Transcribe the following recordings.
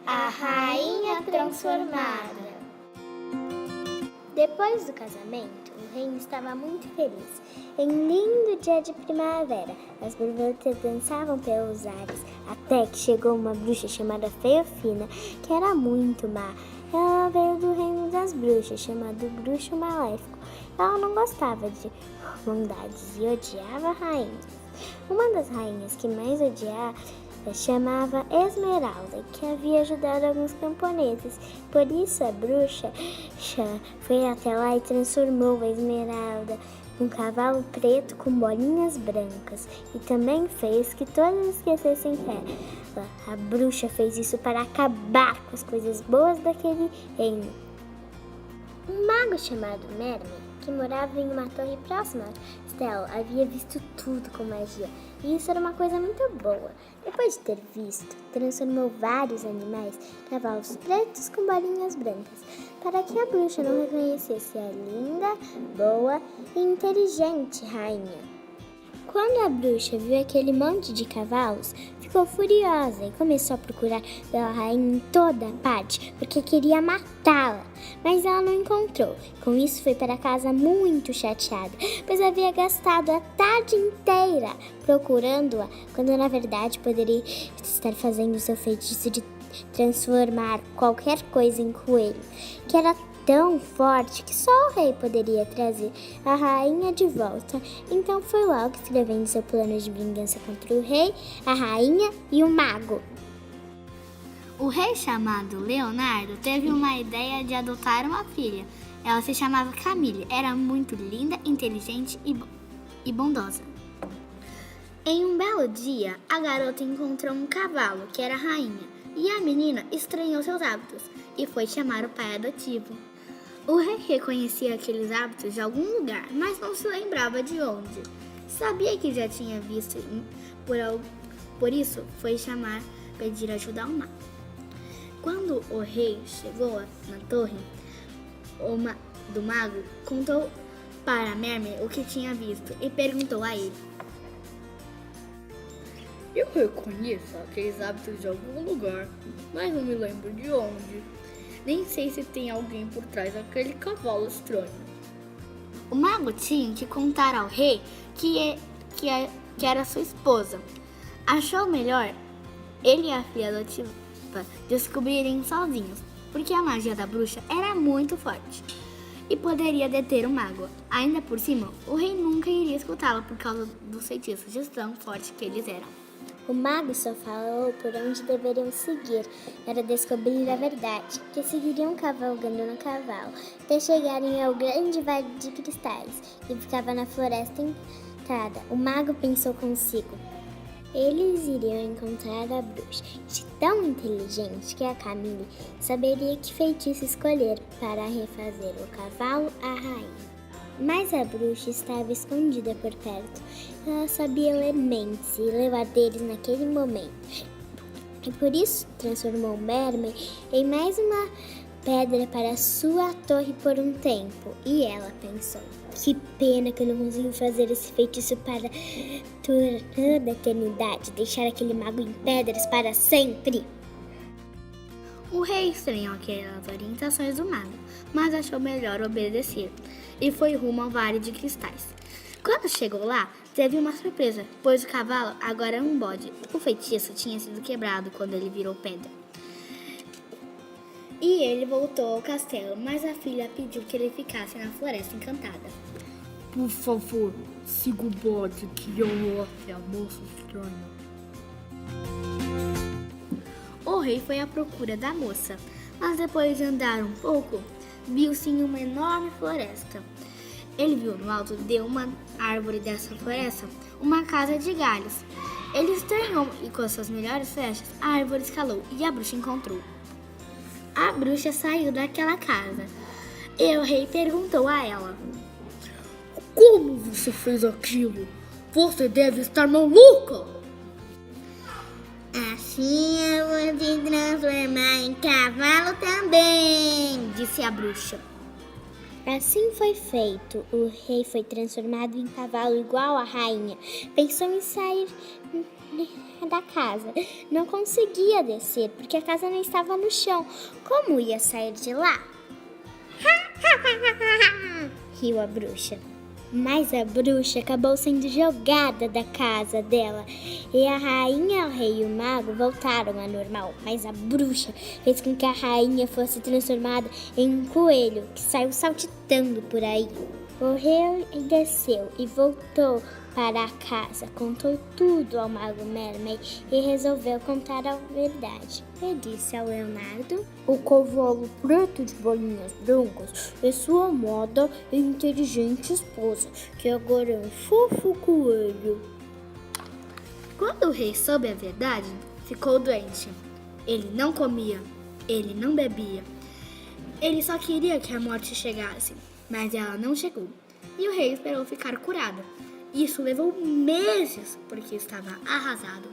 A Rainha Transformada. Depois do casamento, o reino estava muito feliz. Em um lindo dia de primavera, as borboletas dançavam pelos ares, até que chegou uma bruxa chamada Feofina, que era muito má. Ela veio do reino das bruxas, chamado Bruxo Maléfico. Ela não gostava de bondades e odiava rainhas. Uma das rainhas que mais odiava chamava Esmeralda, que havia ajudado alguns camponeses. Por isso a bruxa foi até lá e transformou a Esmeralda num cavalo preto com bolinhas brancas, e também fez que todos esquecessem ela. A bruxa fez isso para acabar com as coisas boas daquele reino. Um mago chamado Merlin, que morava em uma torre próxima a Stella, havia visto tudo com magia, e isso era uma coisa muito boa. Depois de ter visto, transformou vários animais, cavalos pretos com bolinhas brancas, para que a bruxa não reconhecesse a linda, boa e inteligente rainha. Quando a bruxa viu aquele monte de cavalos, ficou furiosa e começou a procurar pela rainha em toda parte, porque queria matá-la. Mas ela não encontrou. Com isso, foi para casa muito chateada, pois havia gastado a tarde inteira procurando-a, quando na verdade poderia estar fazendo seu feitiço de transformar qualquer coisa em coelho, que era tão forte que só o rei poderia trazer a rainha de volta. Então foi logo escrevendo seu plano de vingança contra o rei, a rainha e o mago. O rei, chamado Leonardo, teve uma ideia de adotar uma filha. Ela se chamava Camille, era muito linda, inteligente e bondosa. Em um belo dia, a garota encontrou um cavalo, que era a rainha, e a menina estranhou seus hábitos e foi chamar o pai adotivo. O rei reconhecia aqueles hábitos de algum lugar, mas não se lembrava de onde. Sabia que já tinha visto, por isso foi pedir ajuda ao mago. Quando o rei chegou na torre do mago, contou para Merlin o que tinha visto e perguntou a ele: Eu reconheço aqueles hábitos de algum lugar, mas não me lembro de onde. Nem sei se tem alguém por trás daquele cavalo estranho. O mago tinha que contar ao rei que era sua esposa. Achou melhor ele e a filha adotiva descobrirem sozinhos, porque a magia da bruxa era muito forte e poderia deter o mago. Ainda por cima, o rei nunca iria escutá-la por causa dos feitiços de tão fortes que eles eram. O mago só falou por onde deveriam seguir para descobrir a verdade, que seguiriam cavalgando no cavalo até chegarem ao grande vale de cristais, que ficava na floresta encantada. O mago pensou consigo: eles iriam encontrar a bruxa, de tão inteligente que a Camille saberia que feitiço escolher para refazer o cavalo à rainha. Mas a bruxa estava escondida por perto. Ela sabia ler mentes e levar deles naquele momento. E por isso transformou Merlin em mais uma pedra para sua torre por um tempo. E ela pensou: que pena que eu não consigo fazer esse feitiço para toda a eternidade, deixar aquele mago em pedras para sempre. O rei estranhou aquelas orientações do mago, mas achou melhor obedecer e foi rumo ao Vale de Cristais. Quando chegou lá, teve uma surpresa, pois o cavalo agora era um bode. O feitiço tinha sido quebrado quando ele virou pedra. E ele voltou ao castelo, mas a filha pediu que ele ficasse na Floresta Encantada. Por favor, siga o bode que eu mostre a moça estranha. O rei foi à procura da moça, mas depois de andar um pouco, viu-se em uma enorme floresta. Ele viu no alto de uma árvore dessa floresta uma casa de galhos. Ele estranhou e com suas melhores flechas a árvore escalou e a bruxa encontrou. A bruxa saiu daquela casa e o rei perguntou a ela: Como você fez aquilo? Você deve estar maluca! Assim eu vou te transformar em cavalo também, disse a bruxa. Assim foi feito. O rei foi transformado em cavalo igual à rainha. Pensou em sair da casa. Não conseguia descer, porque a casa não estava no chão. Como ia sair de lá? Riu a bruxa. Mas a bruxa acabou sendo jogada da casa dela. E a rainha, o rei e o mago voltaram ao normal. Mas a bruxa fez com que a rainha fosse transformada em um coelho que saiu saltitando por aí. O rei desceu e voltou para a casa, contou tudo ao mago Mermaid e resolveu contar a verdade. E disse ao Leonardo: o cavalo preto de bolinhas brancas é sua amada e inteligente esposa, que agora é um fofo coelho. Quando o rei soube a verdade, ficou doente. Ele não comia, ele não bebia. Ele só queria que a morte chegasse, mas ela não chegou. E o rei esperou ficar curado. Isso levou meses, porque estava arrasado.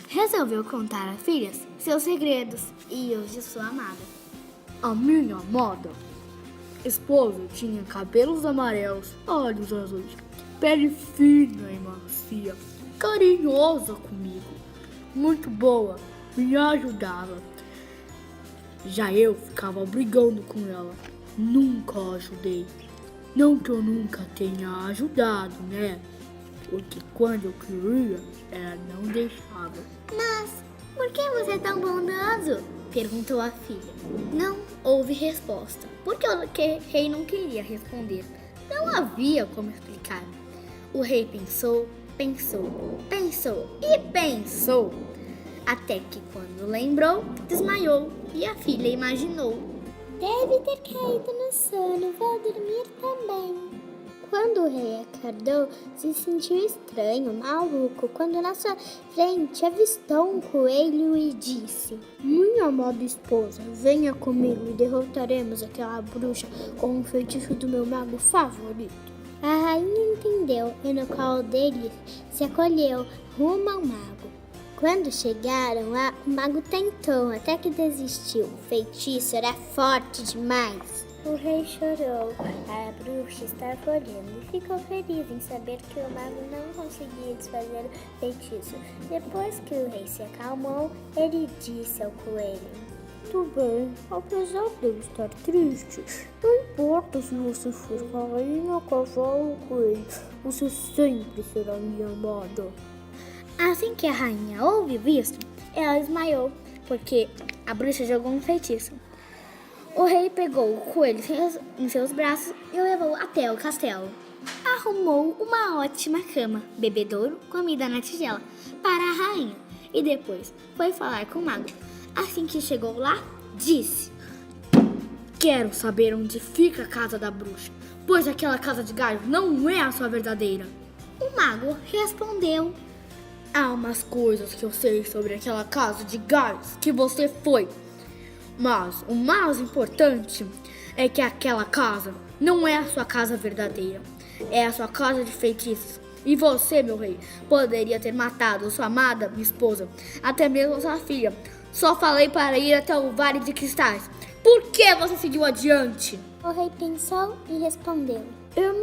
Resolveu contar às filhas seus segredos e os de sua amada. A minha amada esposa tinha cabelos amarelos, olhos azuis, pele fina e macia, carinhosa comigo, muito boa, me ajudava. Já eu ficava brigando com ela, nunca a ajudei. Não que eu nunca tenha ajudado, né? Porque quando eu queria, ela não deixava. Mas por que você é tão bondoso? Perguntou a filha. Não houve resposta, porque o rei não queria responder. Não havia como explicar. O rei pensou, até que quando lembrou, desmaiou e a filha imaginou. Deve ter caído no sono, vou dormir também. Quando o rei acordou, se sentiu estranho, maluco, quando na sua frente avistou um coelho e disse: minha amada esposa, venha comigo e derrotaremos aquela bruxa com o feitiço do meu mago favorito. A rainha entendeu e no colo dele se acolheu rumo ao mago. Quando chegaram lá, o mago tentou até que desistiu. O feitiço era forte demais. O rei chorou. A bruxa estava olhando e ficou feliz em saber que o mago não conseguia desfazer o feitiço. Depois que o rei se acalmou, ele disse ao coelho: tudo bem, apesar de eu estar triste, não importa se você for rainha, cavalo ou coelho, você sempre será minha amada. Assim que a rainha ouviu isso, ela desmaiou, porque a bruxa jogou um feitiço. O rei pegou o coelho em seus braços e o levou até o castelo. Arrumou uma ótima cama, bebedouro, comida na tigela para a rainha e depois foi falar com o mago. Assim que chegou lá, disse: quero saber onde fica a casa da bruxa, pois aquela casa de galho não é a sua verdadeira. O mago respondeu: há umas coisas que eu sei sobre aquela casa de galhos que você foi. Mas o mais importante é que aquela casa não é a sua casa verdadeira. É a sua casa de feitiços. E você, meu rei, poderia ter matado sua amada esposa, até mesmo sua filha. Só falei para ir até o Vale de Cristais. Por que você seguiu adiante? O rei pensou e respondeu: eu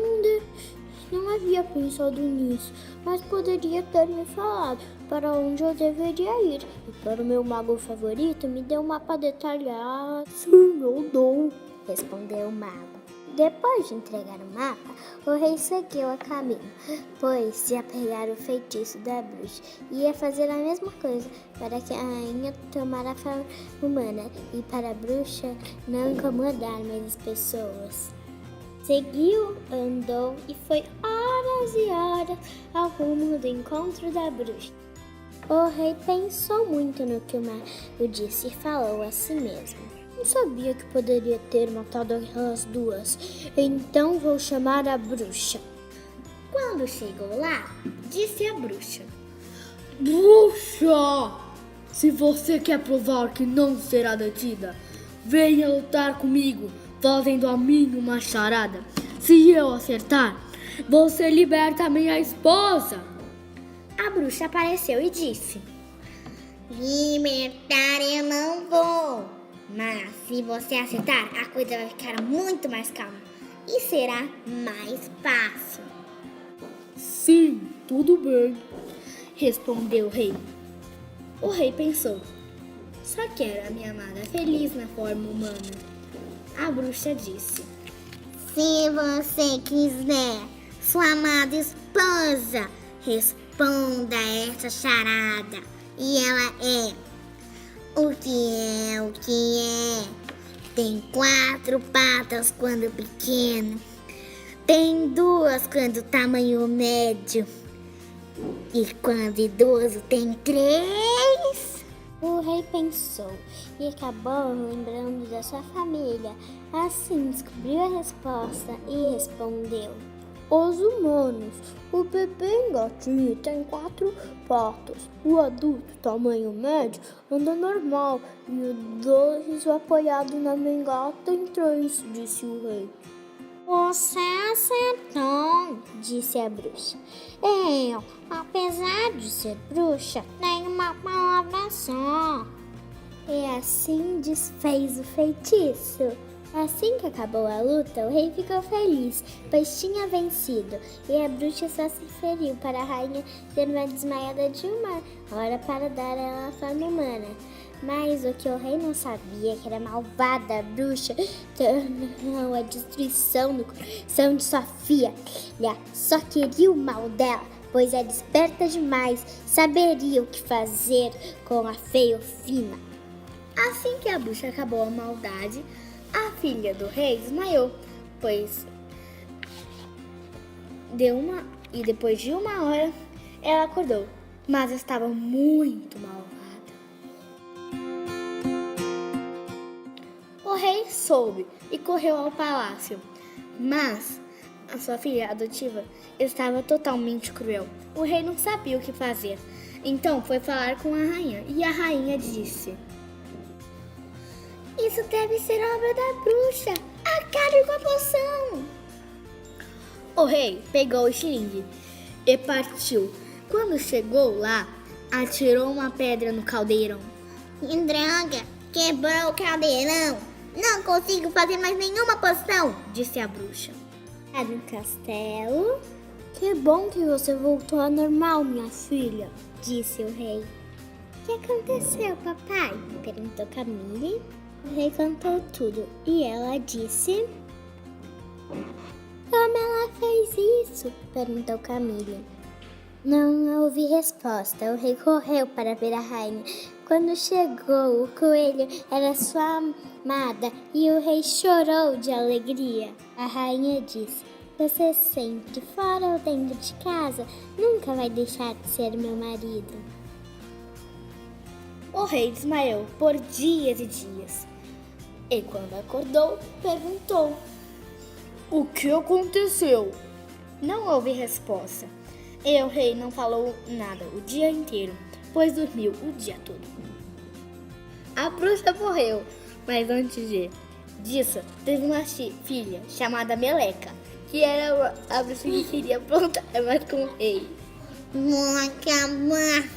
não havia pensado nisso, mas poderia ter me falado para onde eu deveria ir. E para o meu mago favorito, me deu um mapa detalhado. Sim, eu dou, respondeu o mago. Depois de entregar o mapa, o rei seguiu a caminho, pois ia pegar o feitiço da bruxa e ia fazer a mesma coisa para que a rainha tomara a forma humana e para a bruxa não incomodar mais as pessoas. Seguiu, andou e foi horas e horas ao rumo do encontro da bruxa. O rei pensou muito no que o mago disse e falou a si mesmo: não sabia que poderia ter matado aquelas duas, então vou chamar a bruxa. Quando chegou lá, disse a bruxa: bruxa, se você quer provar que não será detida, venha lutar comigo, fazendo a mim uma charada. Se eu acertar, você liberta a minha esposa. A bruxa apareceu e disse: libertar eu não vou, mas Se você acertar, a coisa vai ficar muito mais calma e será mais fácil. Sim, tudo bem, respondeu o rei. O rei pensou: só quero a minha amada feliz na forma humana. A bruxa disse: Se você quiser, sua amada esposa, responda essa charada. E ela é: o que é, o que é? Tem 4 patas quando pequeno, tem 2 quando tamanho médio, e quando idoso tem 3. O rei pensou e acabou lembrando da sua família. Assim descobriu a resposta e respondeu: os humanos. O bebê engatinho tem 4 patas. O adulto, tamanho médio, anda normal. E o idoso apoiado na bengala tem 3, disse o rei. Você acertou, disse a bruxa. Eu, apesar de ser bruxa, tenho uma palavra só. E assim desfez o feitiço. Assim que acabou a luta, o rei ficou feliz, pois tinha vencido, e a bruxa só se feriu para a rainha ter uma desmaiada de uma hora para dar a ela a forma humana. Mas o que o rei não sabia que era malvada bruxa tornou a destruição no coração de sua filha. Ela só queria o mal dela, pois era esperta demais, saberia o que fazer com a feia-fina. Assim que a bruxa acabou a maldade, a filha do rei desmaiou, e depois de uma hora ela acordou, mas estava muito malvada. O rei soube e correu ao palácio, mas a sua filha adotiva estava totalmente cruel. O rei não sabia o que fazer, então foi falar com a rainha, e a rainha disse: isso deve ser obra da bruxa. Acabe com a poção. O rei pegou o xilingue e partiu. Quando chegou lá, atirou uma pedra no caldeirão. Que droga, quebrou o caldeirão. Não consigo fazer mais nenhuma poção, disse a bruxa. No castelo. Que bom que você voltou ao normal, minha filha, disse o rei. O que aconteceu, papai? Perguntou Camille. O rei contou tudo e ela disse: como ela fez isso? Perguntou Camille. Não houve resposta. O rei correu para ver a rainha. Quando chegou, o coelho era sua amada e o rei chorou de alegria. A rainha disse: você sempre, fora ou dentro de casa, nunca vai deixar de ser meu marido. O rei desmaiou por dias e dias. E quando acordou, perguntou: o que aconteceu? Não houve resposta. E o rei não falou nada o dia inteiro, pois dormiu o dia todo. A bruxa morreu, mas antes disso, teve uma filha chamada Meleca, que era a bruxa que queria aprontar mais com o rei. Vou acabar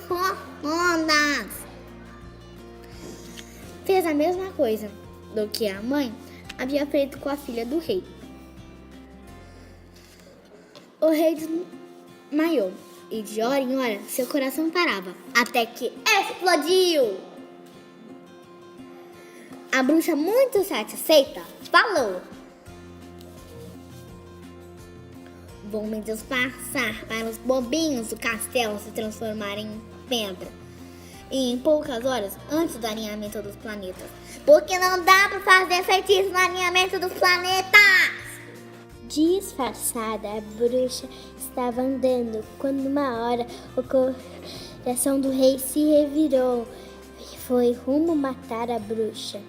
com ondas. Fez a mesma coisa do que a mãe havia feito com a filha do rei. O rei desmaiou e de hora em hora seu coração parava, até que explodiu. A bruxa, muito satisfeita, falou: vou me disfarçar para os bobinhos do castelo se transformarem em pedra. E em poucas horas, antes do alinhamento dos planetas. Porque não dá para fazer feitiço no alinhamento dos planetas! Disfarçada, a bruxa estava andando quando uma hora o coração do rei se revirou e foi rumo matar a bruxa.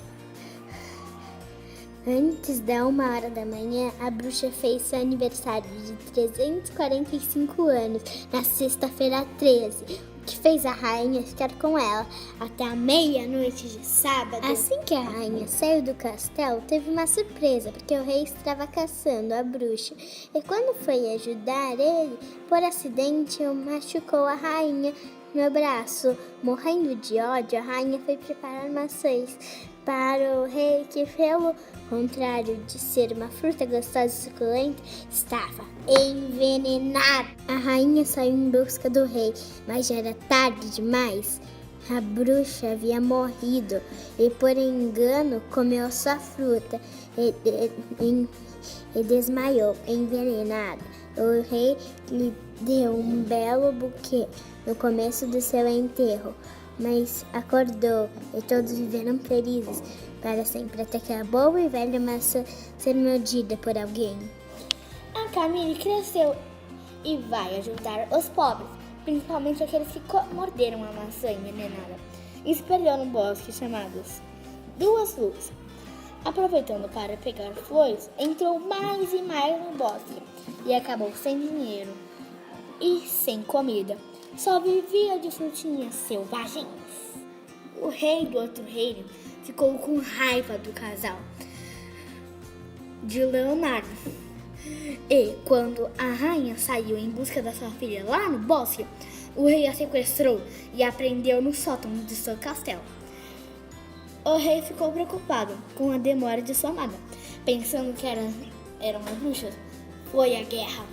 Antes da 1h da manhã, a bruxa fez seu aniversário de 345 anos, na sexta-feira 13, o que fez a rainha ficar com ela até a meia-noite de sábado. Assim que a rainha saiu do castelo, teve uma surpresa, porque o rei estava caçando a bruxa. E quando foi ajudar ele, por acidente, machucou a rainha no braço. Morrendo de ódio, a rainha foi preparar maçãs para o rei, que, pelo contrário de ser uma fruta gostosa e suculenta, estava envenenado. A rainha saiu em busca do rei, mas já era tarde demais. A bruxa havia morrido e, por engano, comeu sua fruta e desmaiou, envenenada. O rei lhe deu um belo buquê no começo do seu enterro, mas acordou e todos viveram felizes para sempre, até que a boa e velha maçã ser mordida por alguém. A Camille cresceu e vai ajudar os pobres, principalmente aqueles que morderam a maçã envenenada, e se perdeu no bosque chamados Duas Luzes. Aproveitando para pegar flores, entrou mais e mais no bosque e acabou sem dinheiro e sem comida. Só vivia de frutinhas selvagens. O rei do outro reino ficou com raiva do casal de Leonardo. E quando a rainha saiu em busca da sua filha lá no bosque, o rei a sequestrou e a prendeu no sótão de seu castelo. O rei ficou preocupado com a demora de sua amada, pensando que eram as bruxas. Foi a guerra.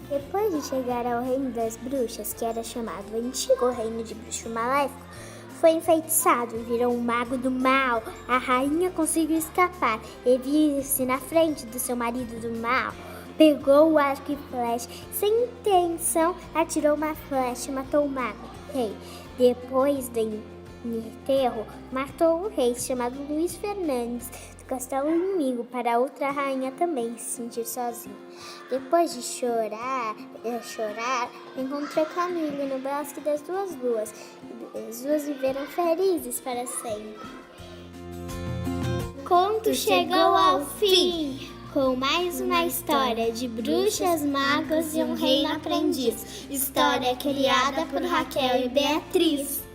Depois de chegar ao reino das bruxas, que era chamado o antigo reino de bruxo maléfico, foi enfeitiçado e virou um mago do mal. A rainha conseguiu escapar e viu-se na frente do seu marido do mal. Pegou o arco e flecha, sem intenção, atirou uma flecha e matou o mago. Rei, depois do enterro, matou o rei chamado Luiz Fernandes do castelo inimigo, para outra rainha também se sentir sozinha. Depois de chorar, encontrou Camille no bosque das Duas Luas. As duas viveram felizes para sempre. O conto chegou ao fim, com mais uma história de bruxas, magos e um reino aprendiz. História criada por Raquel e Beatriz.